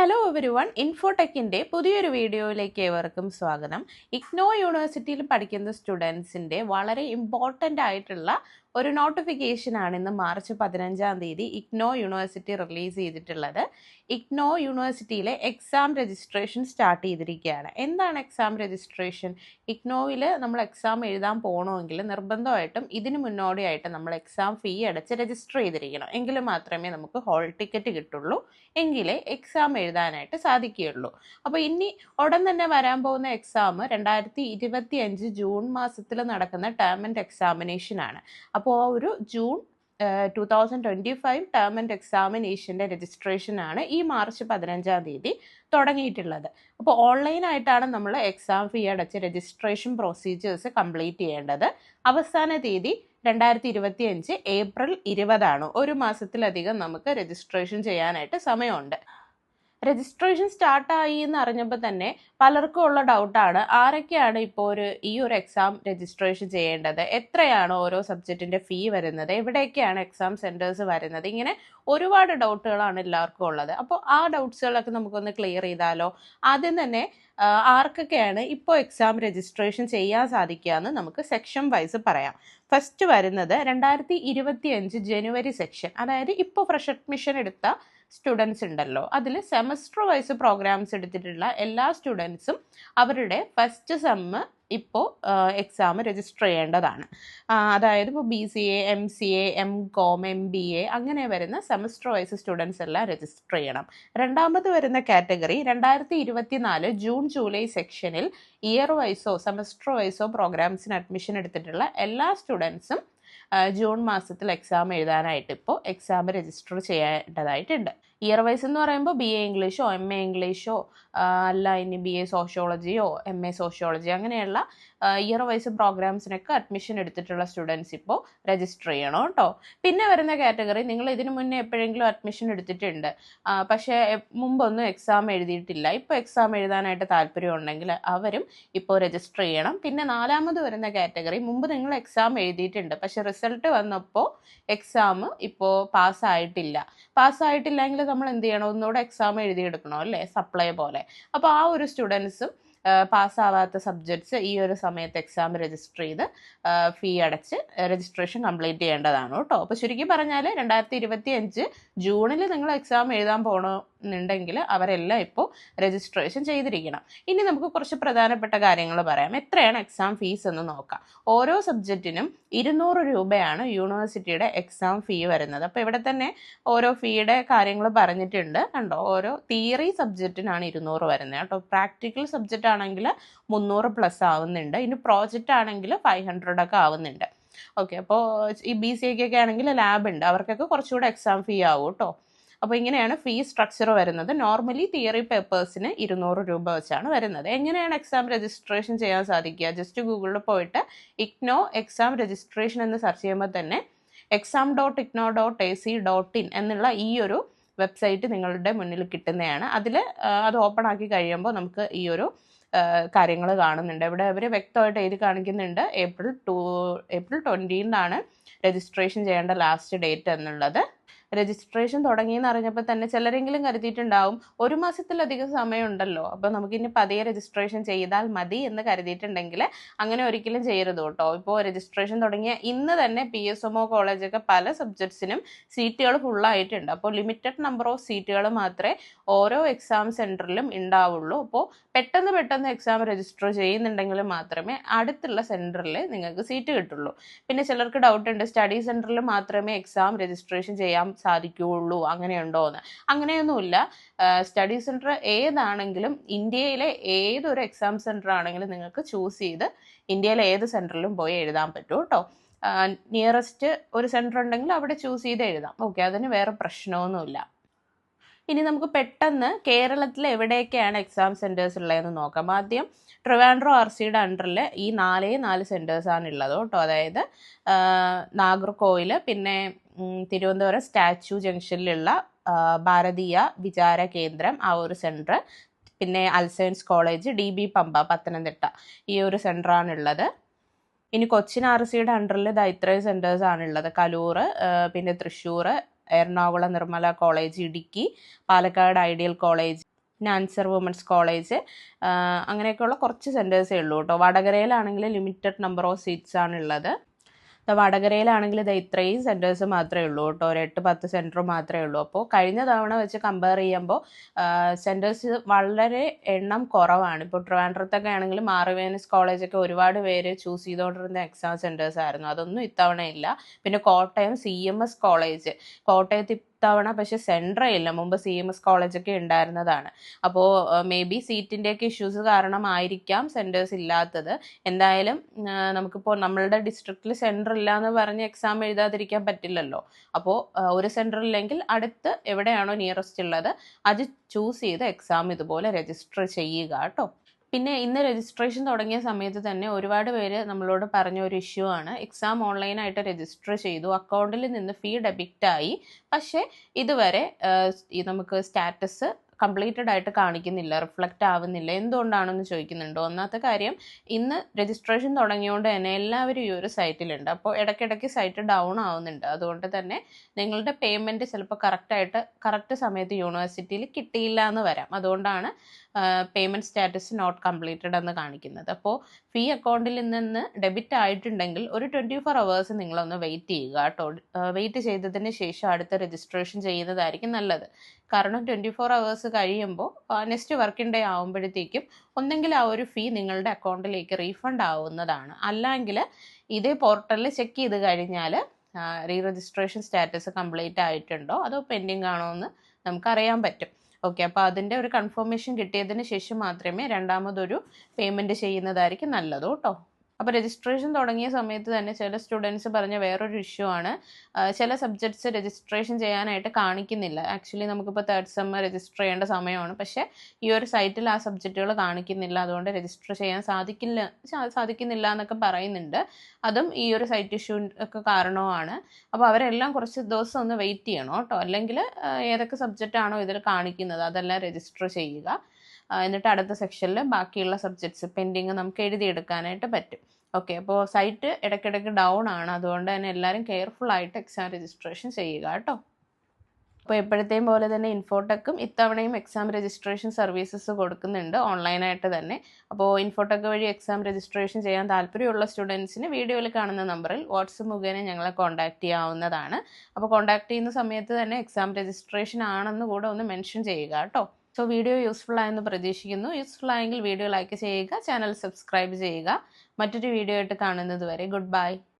Hello everyone, ഇൻഫോടെക്കിൻ്റെ പുതിയൊരു വീഡിയോയിലേക്ക് ഏവർക്കും സ്വാഗതം. ഇഗ്നോ യൂണിവേഴ്സിറ്റിയിൽ പഠിക്കുന്ന സ്റ്റുഡൻസിൻ്റെ വളരെ ഇമ്പോർട്ടൻ്റ് ആയിട്ടുള്ള ഒരു നോട്ടിഫിക്കേഷനാണ് ഇന്ന് മാർച്ച് 15-ാം തീയതി ഇഗ്നോ യൂണിവേഴ്സിറ്റി റിലീസ് ചെയ്തിട്ടുള്ളത്. ഇഗ്നോ യൂണിവേഴ്സിറ്റിയിലെ എക്സാം രജിസ്ട്രേഷൻ സ്റ്റാർട്ട് ചെയ്തിരിക്കുകയാണ്. എന്താണ് എക്സാം രജിസ്ട്രേഷൻ? ഇഗ്നോയിൽ നമ്മൾ എക്സാം എഴുതാൻ പോകണമെങ്കിൽ നിർബന്ധമായിട്ടും ഇതിന് മുന്നോടിയായിട്ട് നമ്മൾ എക്സാം ഫീ അടച്ച് രജിസ്റ്റർ ചെയ്തിരിക്കണം. എങ്കിൽ മാത്രമേ നമുക്ക് ഹോൾ ടിക്കറ്റ് കിട്ടുള്ളൂ, എങ്കിലേ എക്സാം എഴുതാനായിട്ട് സാധിക്കുകയുള്ളൂ. അപ്പോൾ ഇനി ഉടൻ തന്നെ വരാൻ പോകുന്ന എക്സാം 2025 ജൂൺ മാസത്തിൽ നടക്കുന്ന ടേം ആൻഡ് എക്സാമിനേഷനാണ്. അപ്പോൾ ഒരു ജൂൺ 2025 ടേം ആൻഡ് എക്സാമിനേഷൻ്റെ രജിസ്ട്രേഷനാണ് ഈ മാർച്ച് 15-ാം തീയതി തുടങ്ങിയിട്ടുള്ളത്. അപ്പോൾ ഓൺലൈനായിട്ടാണ് നമ്മൾ എക്സാം ഫീ അടച്ച് രജിസ്ട്രേഷൻ പ്രൊസീജിയേഴ്സ് കംപ്ലീറ്റ് ചെയ്യേണ്ടത്. അവസാന തീയതി 2025 ഏപ്രിൽ 20 ഒരു മാസത്തിലധികം നമുക്ക് രജിസ്ട്രേഷൻ ചെയ്യാനായിട്ട് സമയമുണ്ട്. രജിസ്ട്രേഷൻ സ്റ്റാർട്ടായി എന്ന് അറിഞ്ഞപ്പോൾ തന്നെ പലർക്കും ഉള്ള ഡൗട്ടാണ്, ആരൊക്കെയാണ് ഇപ്പോൾ ഈ ഒരു എക്സാം രജിസ്ട്രേഷൻ ചെയ്യേണ്ടത്, എത്രയാണ് ഓരോ സബ്ജക്റ്റിൻ്റെ ഫീ വരുന്നത്, എവിടെയൊക്കെയാണ് എക്സാം സെൻറ്റേഴ്സ് വരുന്നത്, ഇങ്ങനെ ഒരുപാട് ഡൗട്ടുകളാണ് എല്ലാവർക്കും ഉള്ളത്. അപ്പോൾ ആ ഡൗട്ട്സുകളൊക്കെ നമുക്കൊന്ന് ക്ലിയർ ചെയ്താലോ? ആദ്യം തന്നെ ആർക്കൊക്കെയാണ് ഇപ്പോൾ എക്സാം രജിസ്ട്രേഷൻ ചെയ്യാൻ സാധിക്കുക എന്ന് നമുക്ക് സെക്ഷൻ വൈസ് പറയാം. ഫസ്റ്റ് വരുന്നത് 2025 ജനുവരി സെക്ഷൻ, അതായത് ഇപ്പോൾ ഫ്രഷ് അഡ്മിഷൻ എടുത്ത സ്റ്റുഡൻസ് ഉണ്ടല്ലോ, അതിൽ സെമസ്റ്റർ വൈസ് പ്രോഗ്രാംസ് എടുത്തിട്ടുള്ള എല്ലാ സ്റ്റുഡൻസും അവരുടെ ഫസ്റ്റ് സെമ്മ് ഇപ്പോൾ എക്സാം രജിസ്റ്റർ ചെയ്യേണ്ടതാണ്. അതായത് ഇപ്പോൾ BCA, MCA, MCOM, MBA അങ്ങനെ വരുന്ന സെമസ്റ്റർ വൈസ് സ്റ്റുഡൻസ് എല്ലാം രജിസ്റ്റർ ചെയ്യണം. രണ്ടാമത് വരുന്ന കാറ്റഗറി 2024 ജൂൺ ജൂലൈ സെക്ഷനിൽ ഇയർ വൈസോ സെമസ്റ്റർ വൈസോ പ്രോഗ്രാംസിന് അഡ്മിഷൻ എടുത്തിട്ടുള്ള എല്ലാ സ്റ്റുഡൻസും ജൂൺ മാസത്തിൽ എക്സാം എഴുതാനായിട്ട് ഇപ്പോൾ എക്സാം രജിസ്റ്റർ ചെയ്യേണ്ടതായിട്ടുണ്ട്. ഇയർ വൈസ് എന്ന് പറയുമ്പോൾ BA ഇംഗ്ലീഷോ MA ഇംഗ്ലീഷോ അല്ല ഇനി BA സോഷ്യോളജിയോ MA സോഷ്യോളജി അങ്ങനെയുള്ള ഇയർ വൈസ് പ്രോഗ്രാംസിനൊക്കെ അഡ്മിഷൻ എടുത്തിട്ടുള്ള സ്റ്റുഡൻസ് ഇപ്പോൾ രജിസ്റ്റർ ചെയ്യണം കേട്ടോ. പിന്നെ വരുന്ന കാറ്റഗറി, നിങ്ങൾ ഇതിനു മുന്നേ എപ്പോഴെങ്കിലും അഡ്മിഷൻ എടുത്തിട്ടുണ്ട്, പക്ഷേ മുമ്പൊന്നും എക്സാം എഴുതിയിട്ടില്ല, ഇപ്പോൾ എക്സാം എഴുതാനായിട്ട് താല്പര്യമുണ്ടെങ്കിൽ അവരും ഇപ്പോൾ രജിസ്റ്റർ ചെയ്യണം. പിന്നെ നാലാമത് വരുന്ന കാറ്റഗറി, മുമ്പ് നിങ്ങൾ എക്സാം എഴുതിയിട്ടുണ്ട് പക്ഷേ റിസൾട്ട് വന്നപ്പോൾ എക്സാം ഇപ്പോൾ പാസ്സായിട്ടില്ലെങ്കിൽ നമ്മൾ എന്ത് ചെയ്യണം? ഒന്നുകൂടെ എക്സാം എഴുതിയെടുക്കണോ അല്ലേ, സപ്ലൈ പോലെ. അപ്പോൾ ആ ഒരു സ്റ്റുഡൻസും പാസ്സാവാത്ത സബ്ജക്ട്സ് ഈ ഒരു സമയത്ത് എക്സാം രജിസ്റ്റർ ചെയ്ത് ഫീ അടച്ച് രജിസ്ട്രേഷൻ കംപ്ലീറ്റ് ചെയ്യേണ്ടതാണ് കേട്ടോ. അപ്പോൾ ചുരുക്കി പറഞ്ഞാൽ 2025 ജൂണിൽ നിങ്ങൾ എക്സാം എഴുതാൻ പോകണമെന്നുണ്ടെങ്കിൽ അവരെല്ലാം ഇപ്പോൾ രജിസ്ട്രേഷൻ ചെയ്തിരിക്കണം. ഇനി നമുക്ക് കുറച്ച് പ്രധാനപ്പെട്ട കാര്യങ്ങൾ പറയാം. എത്രയാണ് എക്സാം ഫീസ് എന്ന് നോക്കാം. ഓരോ സബ്ജക്റ്റിനും 200 രൂപയാണ് യൂണിവേഴ്സിറ്റിയുടെ എക്സാം ഫീ വരുന്നത്. അപ്പോൾ ഇവിടെ തന്നെ ഓരോ ഫീയുടെ കാര്യങ്ങൾ പറഞ്ഞിട്ടുണ്ട് കണ്ടോ. ഓരോ തിയറി സബ്ജക്റ്റിനാണ് 200 വരുന്നത് കേട്ടോ. പ്രാക്ടിക്കൽ സബ്ജക്റ്റ് ആണെങ്കിൽ 300+ ആവുന്നുണ്ട്. ഇനി പ്രോജക്റ്റ് ആണെങ്കിൽ 500 ഒക്കെ ആവുന്നുണ്ട്. ഓക്കെ, അപ്പോൾ ഈ BCA ആണെങ്കിൽ ലാബ് ഉണ്ട്, അവർക്കൊക്കെ കുറച്ചുകൂടെ എക്സാം ഫീ ആവും കേട്ടോ. അപ്പോൾ ഇങ്ങനെയാണ് ഫീ സ്ട്രക്ചർ വരുന്നത്. നോർമലി തിയറി പേപ്പേഴ്സിന് 200 രൂപ വെച്ചാണ് വരുന്നത്. എങ്ങനെയാണ് എക്സാം രജിസ്ട്രേഷൻ ചെയ്യാൻ സാധിക്കുക? ജസ്റ്റ് ഗൂഗിളിൽ പോയിട്ട് ഇഗ്നോ എക്സാം രജിസ്ട്രേഷൻ എന്ന് സെർച്ച് ചെയ്യുമ്പോൾ തന്നെ exam.igno.ac.in എന്നുള്ള ഈ ഒരു വെബ്സൈറ്റ് നിങ്ങളുടെ മുന്നിൽ കിട്ടുന്നതാണ്. അത് ഓപ്പൺ ആക്കി കഴിയുമ്പോൾ നമുക്ക് ഈ ഒരു കാര്യങ്ങൾ കാണുന്നുണ്ട്. ഇവിടെ അവർ വ്യക്തമായിട്ട് എഴുതി കാണിക്കുന്നുണ്ട് ഏപ്രിൽ 20 രജിസ്ട്രേഷൻ ചെയ്യേണ്ട ലാസ്റ്റ് ഡേറ്റ് എന്നുള്ളത്. രജിസ്ട്രേഷൻ തുടങ്ങിയെന്ന് അറിഞ്ഞപ്പോൾ തന്നെ ചിലരെങ്കിലും കരുതിയിട്ടുണ്ടാവും ഒരു മാസത്തിലധികം സമയമുണ്ടല്ലോ, അപ്പോൾ നമുക്കിനി പതിയെ രജിസ്ട്രേഷൻ ചെയ്താൽ മതി എന്ന് കരുതിയിട്ടുണ്ടെങ്കിൽ അങ്ങനെ ഒരിക്കലും ചെയ്യരുത് കേട്ടോ. ഇപ്പോൾ രജിസ്ട്രേഷൻ തുടങ്ങിയ ഇന്ന് തന്നെ PSMO കോളേജൊക്കെ പല സബ്ജക്ട്സിനും സീറ്റുകൾ ഫുള്ളായിട്ടുണ്ട്. അപ്പോൾ ലിമിറ്റഡ് നമ്പർ ഓഫ് സീറ്റുകൾ മാത്രമേ ഓരോ എക്സാം സെൻറ്ററിലും ഉണ്ടാവുള്ളൂ. അപ്പോൾ പെട്ടെന്ന് എക്സാം രജിസ്റ്റർ ചെയ്യുന്നുണ്ടെങ്കിൽ മാത്രമേ അടുത്തുള്ള സെൻറ്ററിൽ നിങ്ങൾക്ക് സീറ്റ് കിട്ടുള്ളൂ. പിന്നെ ചിലർക്ക് ഡൗട്ട് ഉണ്ട്, സ്റ്റഡി സെൻറ്ററിൽ മാത്രമേ എക്സാം രജിസ്ട്രേഷൻ ചെയ്യാൻ സാധിക്കുകയുള്ളൂ, അങ്ങനെയുണ്ടോ എന്ന്. അങ്ങനെയൊന്നുമില്ല. സ്റ്റഡി സെൻറ്റർ ഏതാണെങ്കിലും ഇന്ത്യയിലെ ഏതൊരു എക്സാം സെൻറ്റർ ആണെങ്കിലും നിങ്ങൾക്ക് ചൂസ് ചെയ്ത് ഇന്ത്യയിലെ ഏത് സെൻറ്ററിലും പോയി എഴുതാൻ പറ്റും കേട്ടോ. നിയറസ്റ്റ് ഒരു സെൻറ്റർ ഉണ്ടെങ്കിൽ അവിടെ ചൂസ് ചെയ്ത് എഴുതാം. ഓക്കെ, അതിന് വേറെ പ്രശ്നമൊന്നുമില്ല. ഇനി നമുക്ക് പെട്ടെന്ന് കേരളത്തിൽ എവിടെയൊക്കെയാണ് എക്സാം സെൻറ്റേഴ്സ് ഉള്ളതെന്ന് നോക്കാം. ആദ്യം ട്രിവാൻഡ്രം RCയുടെ അണ്ടറിൽ ഈ 4 സെൻറ്റേഴ്സാണ് ഉള്ളത് കേട്ടോ. അതായത് നാഗർകോവിൽ, പിന്നെ തിരുവനന്തപുരം സ്റ്റാച്യു ജംഗ്ഷനിലുള്ള ഭാരതീയ വിചാര കേന്ദ്രം ആ ഒരു സെൻറ്റർ, പിന്നെ അൽസയൻസ് കോളേജ്, DB പമ്പ പത്തനംതിട്ട ഈ ഒരു സെൻറ്ററാണുള്ളത്. ഇനി കൊച്ചിൻ RCയുടെ അണ്ടറിൽ ഇത്രയും സെൻറ്റേഴ്സാണുള്ളത്. കലൂർ, പിന്നെ Thrissur, Ernakulam Nirmala college, Idukki, Palakkad ideal college, നാൻസർ വുമൻസ് കോളേജ്, അങ്ങനെയൊക്കെയുള്ള കുറച്ച് സെൻറ്റേഴ്സേ ഉള്ളൂ കേട്ടോ. വടകരയിലാണെങ്കിൽ ലിമിറ്റഡ് നമ്പർ ഓഫ് സീറ്റ്സ് ആണുള്ളത്. വടകരയിലാണെങ്കിൽ ഇത് ഇത്രയും സെൻറ്റേഴ്സ് മാത്രമേ ഉള്ളൂ കേട്ടോ, ഒരു 8-10 സെൻറ്റർ മാത്രമേ ഉള്ളൂ. അപ്പോൾ കഴിഞ്ഞ തവണ വെച്ച് കമ്പയർ ചെയ്യുമ്പോൾ സെൻറ്റേഴ്സ് വളരെ എണ്ണം കുറവാണ്. ഇപ്പോൾ ട്രിവാൻഡ്രത്തൊക്കെ ആണെങ്കിൽ മാർവേനസ് കോളേജൊക്കെ ഒരുപാട് പേര് ചൂസ് ചെയ്തുകൊണ്ടിരുന്ന എക്സാം സെൻറ്റേഴ്സ് ആയിരുന്നു. അതൊന്നും ഇത്തവണ ഇല്ല. പിന്നെ കോട്ടയം CMS കോളേജ്, കോട്ടയത്ത് ഇത്തവണ പക്ഷേ സെൻറ്ററേ ഇല്ല. മുമ്പ് CMS കോളേജൊക്കെ ഉണ്ടായിരുന്നതാണ്. അപ്പോൾ മേ ബി സീറ്റിൻ്റെയൊക്കെ ഇഷ്യൂസ് കാരണമായിരിക്കാം സെൻറ്റേഴ്സ് ഇല്ലാത്തത്. എന്തായാലും നമുക്കിപ്പോൾ നമ്മളുടെ ഡിസ്ട്രിക്റ്റിൽ സെൻറ്റർ ഇല്ല എന്ന് പറഞ്ഞ് എക്സാം എഴുതാതിരിക്കാൻ പറ്റില്ലല്ലോ. അപ്പോൾ ഒരു സെൻറ്റർ ഇല്ലെങ്കിൽ അടുത്ത് എവിടെയാണോ നിയറസ്റ്റ് ഉള്ളത് അത് ചൂസ് ചെയ്ത് എക്സാം ഇതുപോലെ രജിസ്റ്റർ ചെയ്യുക കേട്ടോ. പിന്നെ ഇന്ന് രജിസ്ട്രേഷൻ തുടങ്ങിയ സമയത്ത് തന്നെ ഒരുപാട് പേര് നമ്മളോട് പറഞ്ഞ ഒരു ഇഷ്യൂ ആണ്, എക്സാം ഓൺലൈനായിട്ട് രജിസ്റ്റർ ചെയ്തു, അക്കൗണ്ടിൽ നിന്ന് ഫീ ഡെബിറ്റ് ആയി, പക്ഷേ ഇതുവരെ നമുക്ക് സ്റ്റാറ്റസ് കംപ്ലീറ്റഡ് ആയിട്ട് കാണിക്കുന്നില്ല, റിഫ്ലക്റ്റ് ആവുന്നില്ല, എന്തുകൊണ്ടാണെന്ന് ചോദിക്കുന്നുണ്ട്. ഒന്നാമത്തെ കാര്യം, ഇന്ന് രജിസ്ട്രേഷൻ തുടങ്ങിയതുകൊണ്ട് തന്നെ എല്ലാവരും ഈ ഒരു സൈറ്റിലുണ്ട്. അപ്പോൾ ഇടയ്ക്കിടയ്ക്ക് സൈറ്റ് ഡൗൺ ആവുന്നുണ്ട്. അതുകൊണ്ട് തന്നെ നിങ്ങളുടെ പേയ്മെൻറ്റ് ചിലപ്പോൾ കറക്റ്റ് സമയത്ത് യൂണിവേഴ്സിറ്റിയിൽ കിട്ടിയില്ല എന്ന് വരാം. അതുകൊണ്ടാണ് പേയ്മെൻറ്റ് സ്റ്റാറ്റസ് നോട്ട് കംപ്ലീറ്റഡ് എന്ന് കാണിക്കുന്നത്. അപ്പോൾ ഫീ അക്കൗണ്ടിൽ നിന്ന് ഡെബിറ്റ് ആയിട്ടുണ്ടെങ്കിൽ ഒരു 24 hours നിങ്ങളൊന്ന് വെയിറ്റ് ചെയ്യുക കേട്ടോ. വെയിറ്റ് ചെയ്തതിന് ശേഷം അടുത്ത രജിസ്ട്രേഷൻ ചെയ്യുന്നതായിരിക്കും നല്ലത്. കാരണം 24 hours കഴിയുമ്പോൾ നെക്സ്റ്റ് വർക്കിംഗ് ഡേ ആകുമ്പോഴത്തേക്കും ഒന്നെങ്കിൽ ആ ഒരു ഫീ നിങ്ങളുടെ അക്കൗണ്ടിലേക്ക് റീഫണ്ട് ആവുന്നതാണ്. അല്ലെങ്കിൽ ഇതേ പോർട്ടലിൽ ചെക്ക് ചെയ്ത് കഴിഞ്ഞാൽ രജിസ്ട്രേഷൻ സ്റ്റാറ്റസ് കംപ്ലീറ്റ് ആയിട്ടുണ്ടോ അതോ പെൻഡിങ് ആണോ എന്ന് നമുക്കറിയാൻ പറ്റും. ഓക്കെ, അപ്പോൾ അതിൻ്റെ ഒരു കൺഫർമേഷൻ കിട്ടിയതിന് ശേഷം മാത്രമേ രണ്ടാമതൊരു പേയ്മെൻറ്റ് ചെയ്യുന്നതായിരിക്കും നല്ലത് കേട്ടോ. അപ്പോൾ രജിസ്ട്രേഷൻ തുടങ്ങിയ സമയത്ത് തന്നെ ചില സ്റ്റുഡൻസ് പറഞ്ഞ വേറൊരു ഇഷ്യൂ ആണ്, ചില സബ്ജക്ട്സ് രജിസ്ട്രേഷൻ ചെയ്യാനായിട്ട് കാണിക്കുന്നില്ല. ആക്ച്വലി നമുക്കിപ്പോൾ തേർഡ് സെം രജിസ്റ്റർ ചെയ്യേണ്ട സമയമാണ്, പക്ഷേ ഈ ഒരു സൈറ്റിൽ ആ സബ്ജക്റ്റുകൾ കാണിക്കുന്നില്ല, അതുകൊണ്ട് രജിസ്റ്റർ ചെയ്യാൻ സാധിക്കുന്നില്ല എന്നൊക്കെ പറയുന്നുണ്ട്. അതും ഈ ഒരു സൈറ്റ് ഇഷ്യൂ ഒക്കെ കാരണമാണ്. അപ്പോൾ അവരെല്ലാം കുറച്ച് ദിവസം ഒന്ന് വെയിറ്റ് ചെയ്യണം കേട്ടോ. അല്ലെങ്കിൽ ഏതൊക്കെ സബ്ജക്റ്റ് ആണോ ഇതിൽ കാണിക്കുന്നത് അതെല്ലാം രജിസ്റ്റർ ചെയ്യുക. എന്നിട്ട് അടുത്ത സെക്ഷനിൽ ബാക്കിയുള്ള സബ്ജക്ട്സ് പെൻഡിങ് നമുക്ക് എഴുതിയെടുക്കാനായിട്ട് പറ്റും. ഓക്കെ, അപ്പോൾ സൈറ്റ് ഇടയ്ക്കിടയ്ക്ക് ഡൗൺ ആണ്, അതുകൊണ്ട് തന്നെ എല്ലാവരും കെയർഫുൾ ആയിട്ട് എക്സാം രജിസ്ട്രേഷൻ ചെയ്യുക കേട്ടോ. അപ്പോൾ എപ്പോഴത്തെയും പോലെ തന്നെ ഇൻഫോടെക്കും ഇത്തവണയും എക്സാം രജിസ്ട്രേഷൻ സർവീസസ് കൊടുക്കുന്നുണ്ട് ഓൺലൈനായിട്ട് തന്നെ. അപ്പോൾ ഇൻഫോടെക് വഴി എക്സാം രജിസ്ട്രേഷൻ ചെയ്യാൻ താല്പര്യമുള്ള സ്റ്റുഡൻസിന് വീഡിയോയിൽ കാണുന്ന നമ്പറിൽ വാട്സപ്പ് മുഖേന ഞങ്ങളെ കോൺടാക്റ്റ് ചെയ്യാവുന്നതാണ്. അപ്പോൾ കോൺടാക്ട് ചെയ്യുന്ന സമയത്ത് തന്നെ എക്സാം രജിസ്ട്രേഷൻ ആണെന്ന് കൂടെ ഒന്ന് മെൻഷൻ ചെയ്യുക കേട്ടോ. സോ വീഡിയോ യൂസ്ഫുൾ ആയെന്ന് പ്രതീക്ഷിക്കുന്നു. യൂസ്ഫുൾ ആയെങ്കിൽ വീഡിയോ ലൈക്ക് ചെയ്യുക, ചാനൽ സബ്സ്ക്രൈബ് ചെയ്യുക. മറ്റൊരു വീഡിയോ ആയിട്ട് കാണുന്നത് വരെ ഗുഡ് ബൈ.